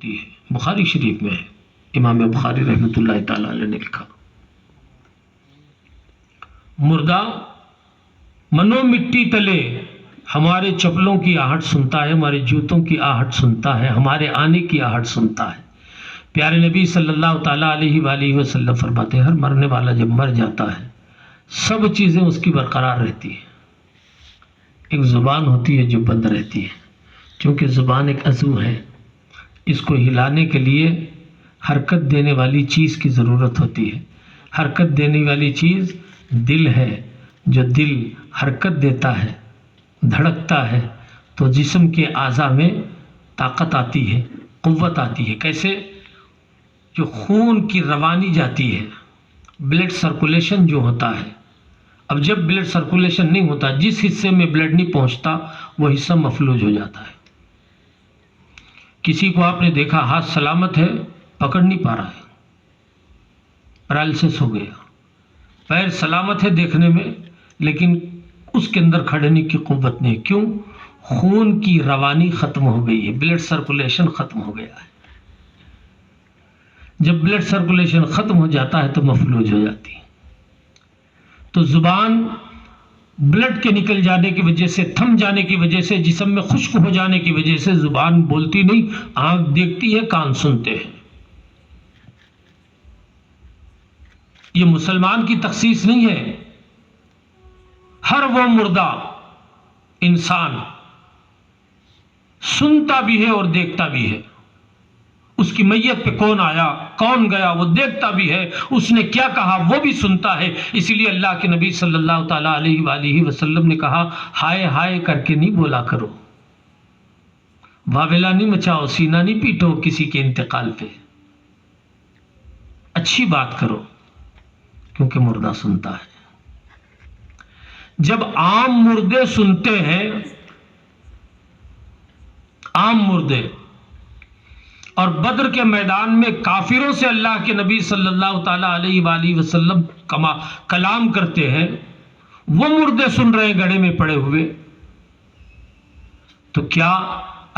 ہوتی ہے، بخاری شریف میں ہے، امام بخاری رحمۃ اللہ تعالی علیہ نے لکھا، مردہ منو مٹی تلے ہمارے چپلوں کی آہٹ سنتا ہے، ہمارے جوتوں کی آہٹ سنتا ہے، ہمارے آنے کی آہٹ سنتا ہے۔ پیارے نبی صلی اللہ تعالیٰ علیہ وآلہ وسلم فرماتے ہیں ہر مرنے والا جب مر جاتا ہے سب چیزیں اس کی برقرار رہتی ہیں، ایک زبان ہوتی ہے جو بند رہتی ہے، کیونکہ زبان ایک عضو ہے، اس کو ہلانے کے لیے حرکت دینے والی چیز کی ضرورت ہوتی ہے، حرکت دینے والی چیز دل ہے، جو دل حرکت دیتا ہے، دھڑکتا ہے تو جسم کے اعضاء میں طاقت آتی ہے، قوت آتی ہے۔ کیسے؟ جو خون کی روانی جاتی ہے، بلڈ سرکولیشن جو ہوتا ہے، اب جب بلڈ سرکولیشن نہیں ہوتا، جس حصے میں بلڈ نہیں پہنچتا وہ حصہ مفلوج ہو جاتا ہے۔ کسی کو آپ نے دیکھا ہاتھ سلامت ہے، پکڑ نہیں پا رہا ہے، پیرالسس ہو گیا، پیر سلامت ہے دیکھنے میں لیکن اس کے اندر کھڑنے کی قوت نہیں، کیوں؟ خون کی روانی ختم ہو گئی ہے، بلڈ سرکولیشن ختم ہو گیا ہے۔ جب بلڈ سرکولیشن ختم ہو جاتا ہے تو مفلوج ہو جاتی ہے۔ تو زبان بلڈ کے نکل جانے کی وجہ سے، تھم جانے کی وجہ سے، جسم میں خشک ہو جانے کی وجہ سے زبان بولتی نہیں، آنکھ دیکھتی ہے، کان سنتے ہیں۔ یہ مسلمان کی تخصیص نہیں ہے، ہر وہ مردہ انسان سنتا بھی ہے اور دیکھتا بھی ہے، اس کی میت پہ کون آیا کون گیا وہ دیکھتا بھی ہے، اس نے کیا کہا وہ بھی سنتا ہے۔ اسی لیے اللہ کے نبی صلی اللہ تعالیٰ علیہ وآلہ وسلم نے کہا ہائے ہائے کر کے نہیں بولا کرو، واویلا نہیں مچاؤ، سینہ نہیں پیٹو کسی کے انتقال پہ، اچھی بات کرو کیونکہ مردہ سنتا ہے۔ جب عام مردے سنتے ہیں، عام مردے، اور بدر کے میدان میں کافروں سے اللہ کے نبی صلی اللہ تعالیٰ علیہ وآلہ وسلم کلام کرتے ہیں، وہ مردے سن رہے ہیں گڑھے میں پڑے ہوئے، تو کیا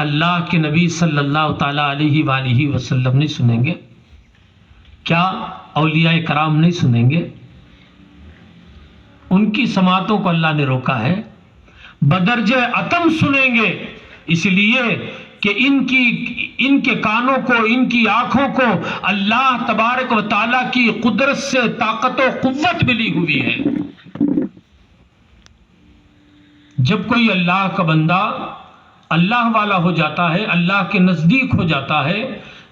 اللہ کے نبی صلی اللہ تعالیٰ علیہ وآلہ وسلم نہیں سنیں گے؟ کیا اولیاء کرام نہیں سنیں گے؟ ان کی سماعتوں کو اللہ نے روکا ہے، بدرجہ اتم سنیں گے، اس لیے کہ ان کے کانوں کو، ان کی آنکھوں کو اللہ تبارک و تعالیٰ کی قدرت سے طاقت و قوت ملی ہوئی ہے۔ جب کوئی اللہ کا بندہ اللہ والا ہو جاتا ہے، اللہ کے نزدیک ہو جاتا ہے،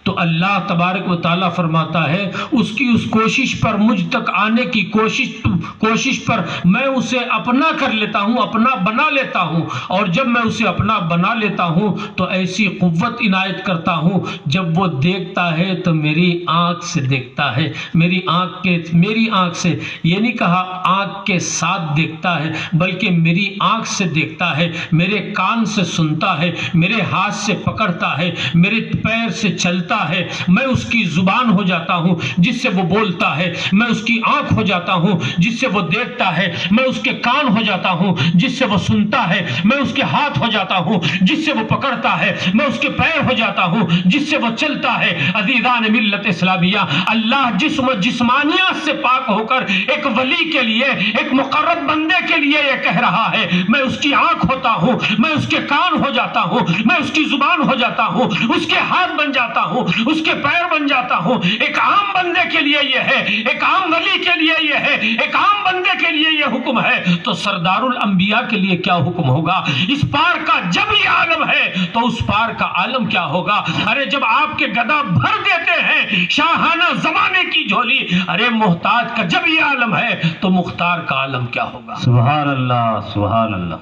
تو اللہ تبارک و تعالیٰ فرماتا ہے اس کی اس کوشش پر، مجھ تک آنے کی کوشش پر میں اسے اپنا کر لیتا ہوں، اپنا بنا لیتا ہوں، اور جب میں اسے اپنا بنا لیتا ہوں تو ایسی قوت عنایت کرتا ہوں، جب وہ دیکھتا ہے تو میری آنکھ سے دیکھتا ہے، میری آنکھ سے، یہ نہیں کہا آنکھ کے ساتھ دیکھتا ہے، بلکہ میری آنکھ سے دیکھتا ہے، میرے کان سے سنتا ہے، میرے ہاتھ سے پکڑتا ہے، میرے پیر سے چلتا ہے، میں اس کی زبان ہو جاتا ہوں جس سے وہ بولتا ہے، میں اس کی آنکھ ہو جاتا ہوں جس سے وہ دیکھتا ہے، میں اس کے کان ہو جاتا ہوں جس سے وہ سنتا ہے، میں اس کے ہاتھ ہو جاتا ہوں جس سے وہ پکڑتا ہے، میں اس کے پیر ہو جاتا ہوں جس سے وہ چلتا ہے۔ عزیزان ملت اسلامیہ، اللہ جسم و جسمانیات سے پاک ہو کر ایک ولی کے لیے، ایک مقرب بندے کے لیے یہ کہہ رہا ہے میں اس کی آنکھ ہوتا ہوں، میں اس کے کان ہو جاتا ہوں، میں اس کی زبان ہو جاتا ہوں، اس کے ہاتھ بن جاتا ہوں، اس کے پیر بن جاتا ہوں۔ ایک عام بندے کے لیے یہ ہے، ایک عام ولی کے لیے یہ ہے، ایک عام بندے کے لیے یہ حکم ہے، تو سردار الانبیاء کے لیے کیا حکم ہوگا؟ اس پار کا جب یہ عالم ہے تو اس پار کا عالم کیا ہوگا؟ ارے جب آپ کے گدا بھر دیتے ہیں شاہانہ زمانے کی جھولی، ارے محتاج کا جب یہ عالم ہے تو مختار کا عالم کیا ہوگا؟ سبحان اللہ، سبحان اللہ۔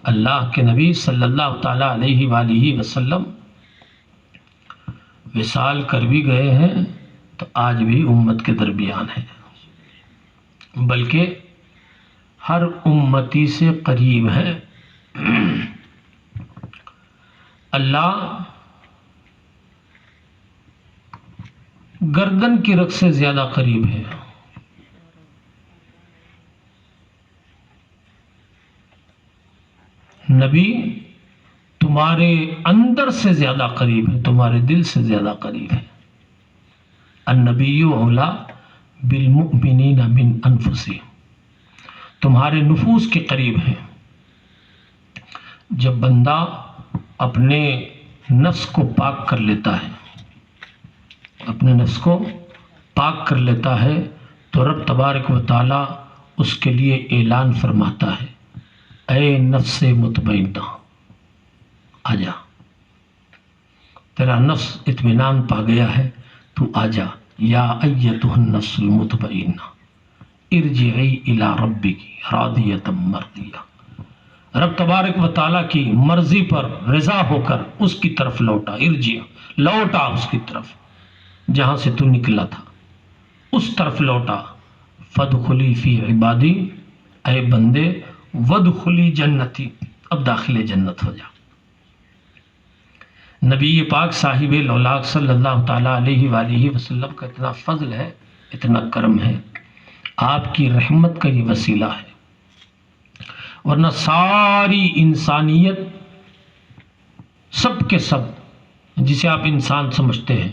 اللہ کے نبی صلی اللہ تعالیٰ علیہ وآلہ وسلم وصال کر بھی گئے ہیں تو آج بھی امت کے درمیان ہیں، بلکہ ہر امتی سے قریب ہیں۔ اللہ گردن کی رگ سے زیادہ قریب ہے۔ نبی تو تمہارے اندر سے زیادہ قریب ہے، تمہارے دل سے زیادہ قریب ہے۔ النبی اولیٰ بالمؤمنین من انفسہم، تمہارے نفوس کے قریب ہے۔ جب بندہ اپنے نفس کو پاک کر لیتا ہے، اپنے نفس کو پاک کر لیتا ہے تو رب تبارک و تعالی اس کے لیے اعلان فرماتا ہے، اے نفس مطمئنہ آجا، تیرا نفس اطمینان پا گیا ہے، تو آجا، یا ایتھا النفس المطمئنہ ارجعی الی ربک راضیۃ مرضیہ، رب تبارک و تعالیٰ کی مرضی پر رضا ہو کر اس کی طرف لوٹا، ارجع، لوٹا اس کی طرف جہاں سے تو نکلا تھا، اس طرف لوٹا، فادخلی فی عبادی، اے بندے وادخلی جنتی، اب داخل جنت ہو جا۔ نبی پاک صاحب لولاک صلی اللہ تعالیٰ علیہ وآلہ وسلم کا اتنا فضل ہے، اتنا کرم ہے، آپ کی رحمت کا یہ وسیلہ ہے، ورنہ ساری انسانیت، سب کے سب جسے آپ انسان سمجھتے ہیں،